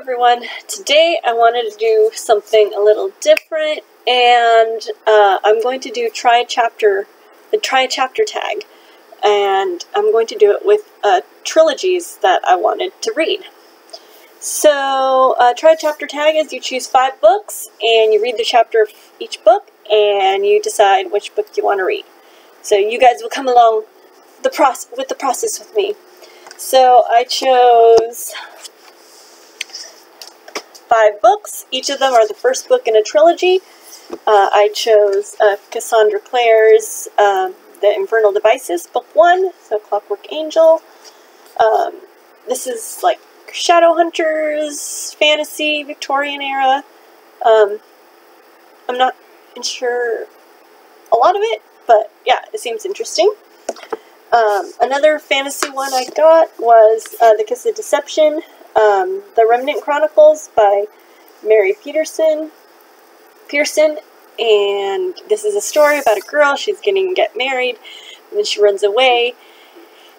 everyone. Today I wanted to do something a little different, and I'm going to do the try a chapter tag, and I'm going to do it with trilogies that I wanted to read. So try a chapter tag is you choose 5 books and you read the chapter of each book and you decide which book you want to read. So you guys will come along with the process with me. So I chose 5 books. Each of them are the first book in a trilogy. I chose Cassandra Clare's The Infernal Devices, Book 1, so Clockwork Angel. This is like Shadowhunters, fantasy, Victorian era. I'm not sure a lot of it, but yeah, it seems interesting. Another fantasy one I got was The Kiss of Deception, The Remnant Chronicles by Mary Pearson, and this is a story about a girl. She's going to get married, and then she runs away,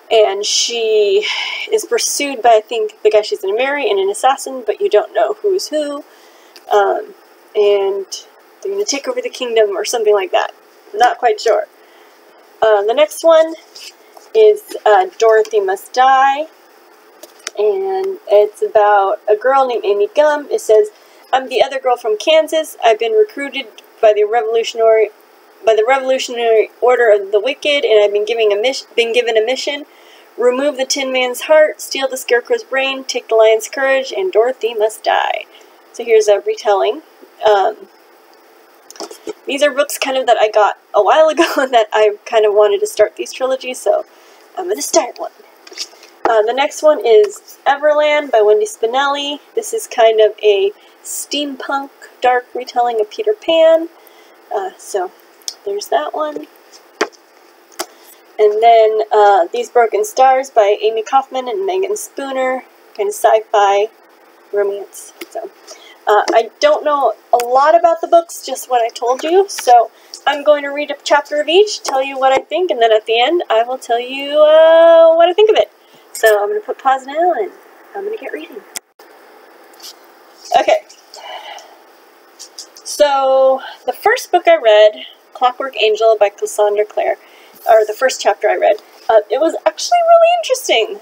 and she is pursued by, I think, the guy she's going to marry and an assassin, but you don't know who's who, and they're going to take over the kingdom or something like that. Not quite sure. The next one is Dorothy Must Die, and it's about a girl named Amy Gum. It says, "I'm the other girl from Kansas. I've been recruited by the Revolutionary Order of the Wicked, and I've been given a mission: remove the Tin Man's heart, steal the Scarecrow's brain, take the Lion's courage, and Dorothy must die." So here's a retelling. These are books kind of that I got a while ago that I kind of wanted to start these trilogies, so I'm going to start one. The next one is Everland by Wendy Spinelli. This is kind of a steampunk dark retelling of Peter Pan. So there's that one. And then These Broken Stars by Amy Kaufman and Megan Spooner. Kind of sci-fi romance. So I don't know a lot about the books, just what I told you. So I'm going to read a chapter of each, tell you what I think, and then at the end I will tell you what I think of it. So I'm going to put pause now and I'm going to get reading. Okay. So the first book I read, Clockwork Angel by Cassandra Clare, or the first chapter I read, it was actually really interesting.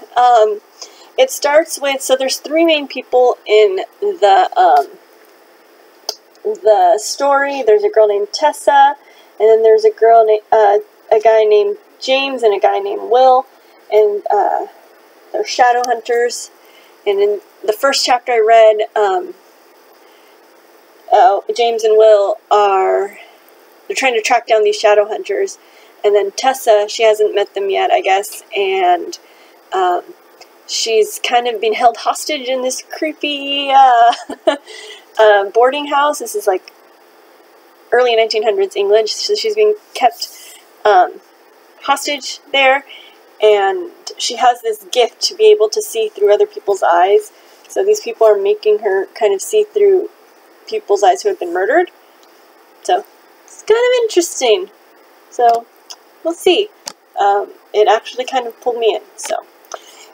It starts with, so there's 3 main people in the story. There's a girl named Tessa, and then there's a guy named James and a guy named Will, and they're shadow hunters. And in the first chapter I read, James and Will they're trying to track down these shadow hunters, and then Tessa, she hasn't met them yet, I guess, and she's kind of been held hostage in this creepy boarding house. This is like early 1900s England, so she's being kept hostage there, and she has this gift to be able to see through other people's eyes. So these people are making her kind of see through people's eyes who have been murdered. So it's kind of interesting. So we'll see. It actually kind of pulled me in. So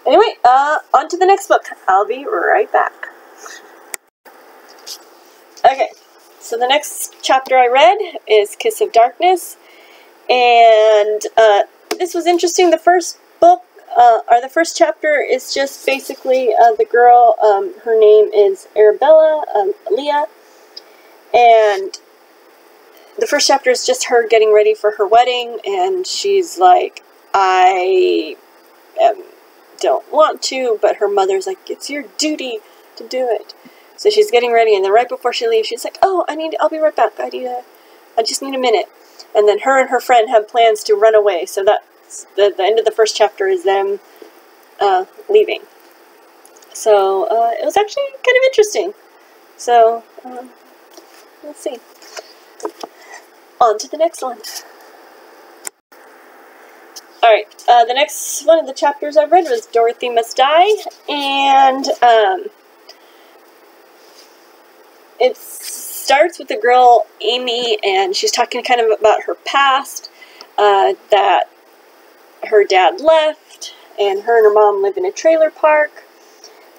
anyway, on to the next book. I'll be right back. Okay, so the next chapter I read is Kiss of Darkness, and this was interesting. The first book, or the first chapter, is just basically the girl, her name is Arabella, Leah, and the first chapter is just her getting ready for her wedding, and she's like, I don't want to, but her mother's like, it's your duty to do it. So she's getting ready, and then right before she leaves, she's like, oh, I'll be right back. I just need a minute. And then her and her friend have plans to run away. So that's the end of the first chapter is them leaving. So it was actually kind of interesting. So let's see. On to the next one. Alright, the next one of the chapters I read was Dorothy Must Die, and it starts with the girl, Amy, and she's talking kind of about her past, that her dad left, and her and her mom live in a trailer park,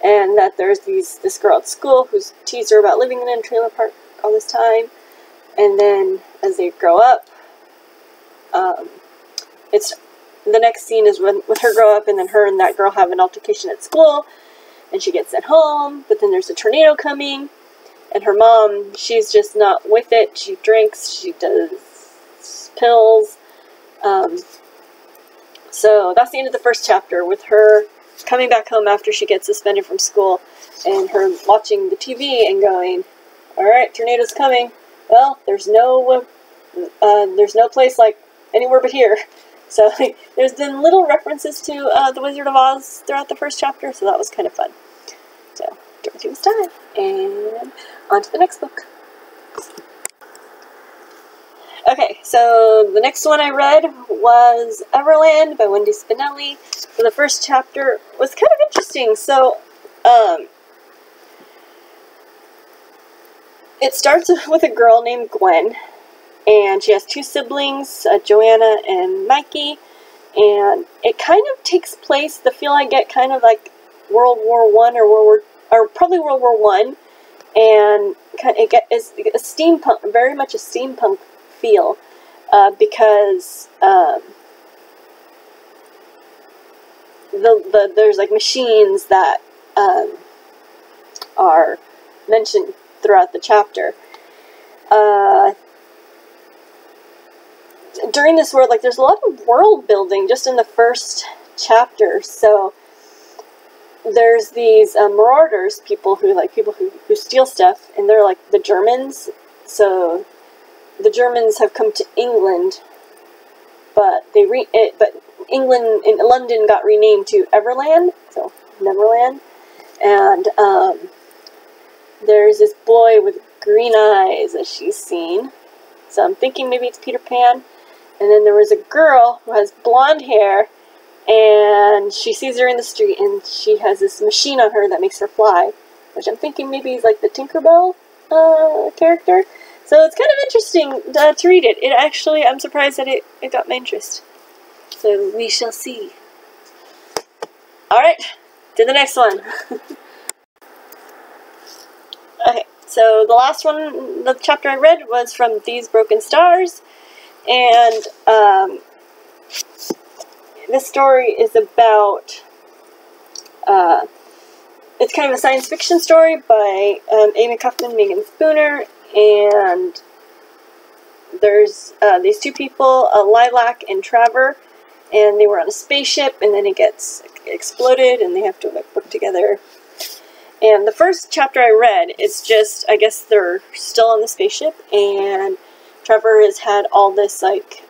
and that there's this girl at school who's teased her about living in a trailer park all this time. And then as they grow up, it's the next scene is with her grow up, and then her and that girl have an altercation at school, and she gets sent home. But then there's a tornado coming, and her mom, she's just not with it. She drinks, she does pills. So that's the end of the first chapter, with her coming back home after she gets suspended from school, and her watching the TV and going, "Alright, tornado's coming. Well, there's no place like anywhere but here." So there's been little references to the Wizard of Oz throughout the first chapter, so that was kind of fun. So Dorothy was time, and on to the next book. Okay, so the next one I read was Everland by Wendy Spinelli. So the first chapter was kind of interesting. So it starts with a girl named Gwen, and she has two siblings, Joanna and Mikey, and it kind of takes place, the feel I get, kind of like World War I or probably World War I, and it's a steampunk, very much a steampunk feel, because there's like machines that are mentioned throughout the chapter. During this world, like, there's a lot of world building just in the first chapter. So there's these marauders, people who steal stuff, and they're like the Germans. So the Germans have come to England, but England in London got renamed to Everland, so Neverland. And there's this boy with green eyes that she's seen. So I'm thinking maybe it's Peter Pan. And then there was a girl who has blonde hair, and she sees her in the street, and she has this machine on her that makes her fly, which I'm thinking maybe is like the Tinkerbell character. So it's kind of interesting to read it. It actually, I'm surprised that it got my interest. So we shall see. Alright, to the next one. Okay, so the last one, the chapter I read was from These Broken Stars. And this story is about, it's kind of a science fiction story by Amy Kaufman, Megan Spooner, and there's these two people, Lilac and Trevor, and they were on a spaceship, and then it gets exploded, and they have to work together. And the first chapter I read is just, I guess they're still on the spaceship, and Trevor has had all this, like,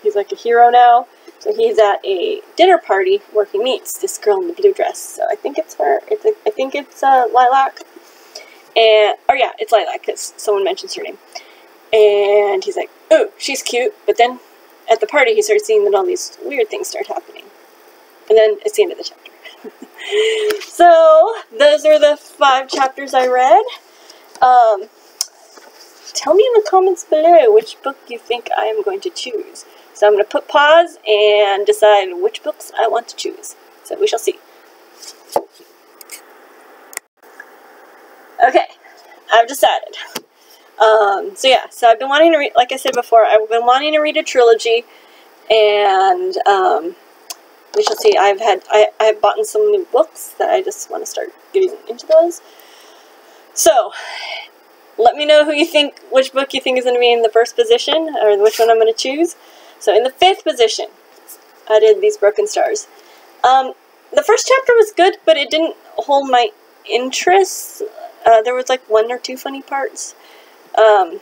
he's like a hero now, so he's at a dinner party where he meets this girl in the blue dress. So I think it's her. I think it's Lilac, and yeah, it's Lilac because someone mentions her name. And he's like, "Oh, she's cute," but then at the party he starts seeing that all these weird things start happening, and then it's the end of the chapter. So those are the 5 chapters I read. Tell me in the comments below which book you think I am going to choose. So I'm going to put pause and decide which books I want to choose. So we shall see. Okay, I've decided. So yeah, so I've been wanting to read, like I said before, I've been wanting to read a trilogy, and we shall see. I have bought some new books that I just want to start getting into those. So let me know which book you think is going to be in the first position, or which one I'm going to choose. So in the 5th position, I did These Broken Stars. The first chapter was good, but it didn't hold my interest. There was like 1 or 2 funny parts. But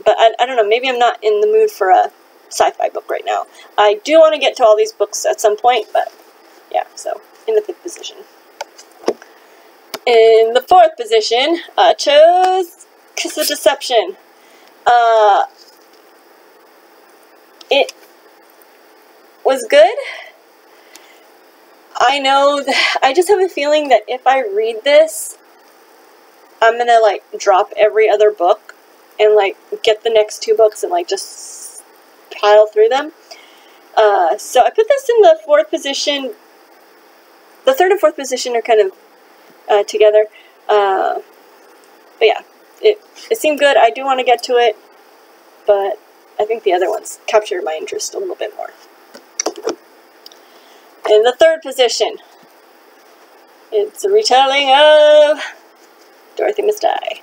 I don't know, maybe I'm not in the mood for a sci-fi book right now. I do want to get to all these books at some point, but yeah, so in the 5th position. In the 4th position, I chose Kiss of Deception. It was good. I know that I just have a feeling that if I read this, I'm gonna like drop every other book and like get the next 2 books and like just pile through them. So I put this in the 4th position the third and fourth position are kind of together. But yeah, it seemed good. I do want to get to it, but I think the other ones captured my interest a little bit more. In the third position, it's a retelling of Dorothy Must Die.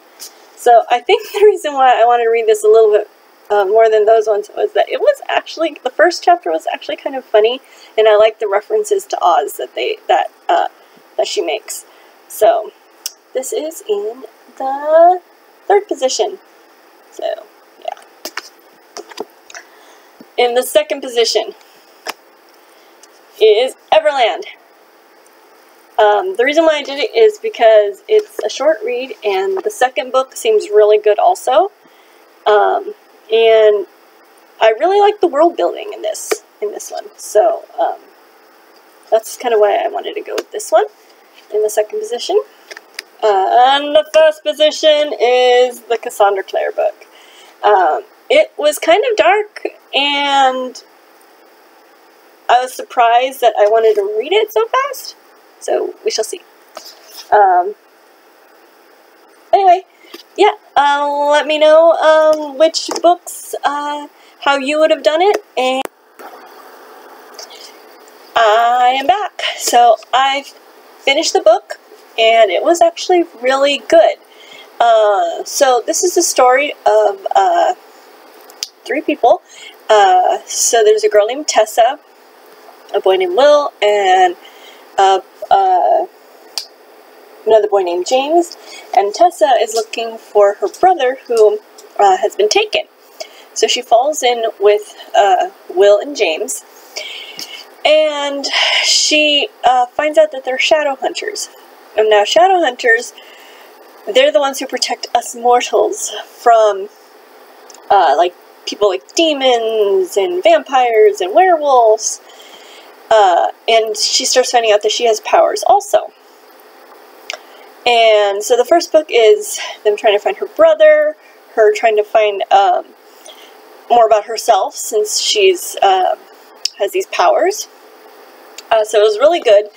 So I think the reason why I wanted to read this a little bit more than those ones was that it was actually, the first chapter was actually kind of funny, and I like the references to Oz that she makes. So this is in the third position. So yeah. In the second position is Everland. The reason why I did it is because it's a short read, and the second book seems really good also. And I really like the world building in this one. So that's kind of why I wanted to go with this one in the second position. And the first position is the Cassandra Clare book. It was kind of dark, and I was surprised that I wanted to read it so fast. So we shall see. Anyway, yeah, let me know which books, how you would have done it, and I am back. So I finished the book, and it was actually really good. So this is the story of 3 people. So there's a girl named Tessa, a boy named Will, and another boy named James. And Tessa is looking for her brother who has been taken. So she falls in with Will and James, and she finds out that they're shadow hunters. And now shadow hunters, they're the ones who protect us mortals from like people like demons and vampires and werewolves. And she starts finding out that she has powers also. And so the first book is them trying to find her brother, her trying to find more about herself since she's has these powers. So it was really good.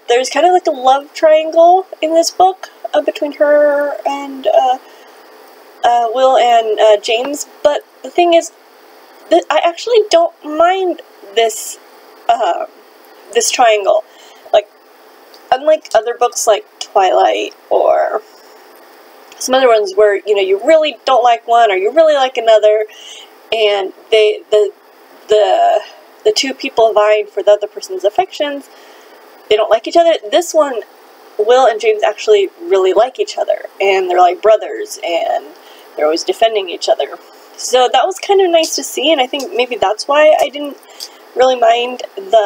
There's kind of like a love triangle in this book between her and Will and James. But the thing is that I actually don't mind this this triangle. Like, unlike other books like Twilight or some other ones where, you know, you really don't like one or you really like another, and the two people vying for the other person's affections, they don't like each other. This one, Will and James actually really like each other, and they're like brothers, and they're always defending each other. So that was kind of nice to see, and I think maybe that's why I didn't really mind the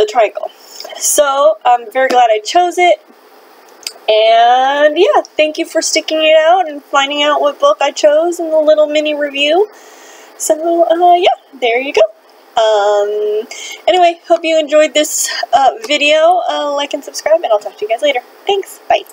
triangle. So I'm very glad I chose it. And yeah, thank you for sticking it out and finding out what book I chose in the little mini review. So yeah, there you go. Anyway, hope you enjoyed this video. Like and subscribe, and I'll talk to you guys later. Thanks. Bye.